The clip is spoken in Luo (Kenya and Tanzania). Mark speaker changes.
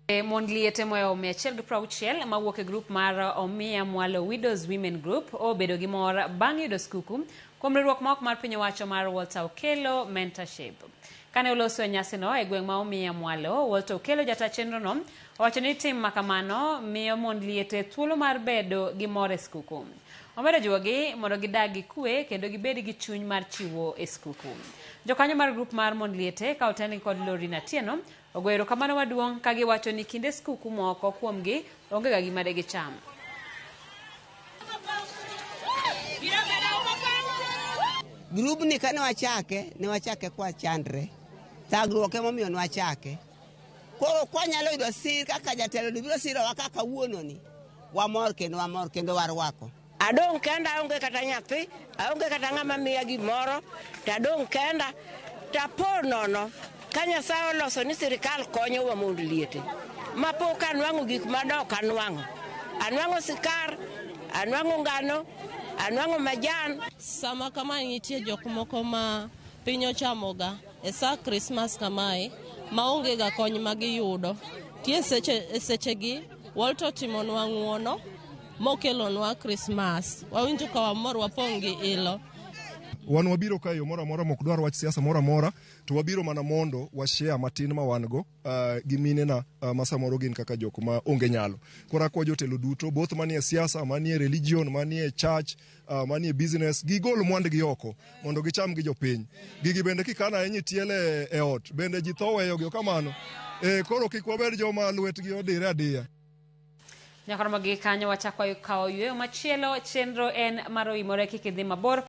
Speaker 1: Mond liete moyo Miachiel gi Prauchiel mawuok e grup mar Omiya Mwalo Widows Women Group obedo gi mor bang' yudo skuku kuom riwruok ma ok mar piny owacho mar Walter Okello Mentorship. Kane oloso e nyasino e gweng' ma Omiya Mwalo, Walter Okello jata chenrono owacho ni tim makamano miyo mond liete thuolo mar bedo gi mor e skuku. Omedo jiwogi mondo gidag gi kwe kendo gibed gi chuny mar chiwo e skuku. Jokanyo mar grup mar mond liete ka oteni kod Lorraine Atieno ogoyo erokamano maduong' ka giwacho ni kinde skuku moko kuomgi onge ga gima de gicham.
Speaker 2: Grup ni kane wachake kwa chandre. Thagruok emomiyo nwachake. Koro kwanyalo yudo sir kaka jatelo biro sirowa kaka wuononi. Wamor kendo warwako.
Speaker 3: Adong kenda aonge kata nyathi, aonge kata ng'ama miya gimoro, tadong kenda tapor nono. Ka Nyasaye oloso ni sirikal konyowa mond liete. Mapok anwang'o gik madok anwang'o. Anwang'o sikar, anwang'o ngano, anwang'o majan.
Speaker 4: Sama kama nitie jok moko ma piny ochamoga e sa Christmas kamae maonge ga kony ma giyudo. Tie sechegi Walter timonwa ng'uono mokelonwa Christmas. Wawinjo ka wamor wapong' gi ilo.
Speaker 5: Wan wabiro ka yo moro amora mok dwar wach siasa moro amora, to wabiro mana mondo washare matin ma wan go gi minena ma samoro gin kaka jok ma onge nyalo. Kora kwa jotelo duto, both manie siasa, manie religion, manie church, manie business, gigol mwandgi oko mondo gicham gi jopiny. Gigi bende kikana enyi tiele e ot, bende ji tho weyo gi kamano. Koro kik wabed joma lwetgi odire adiya.
Speaker 1: Nyakoro magi kanyo wachako kawo yweyo machielo, chenro en mar oimore kik idhi mabor.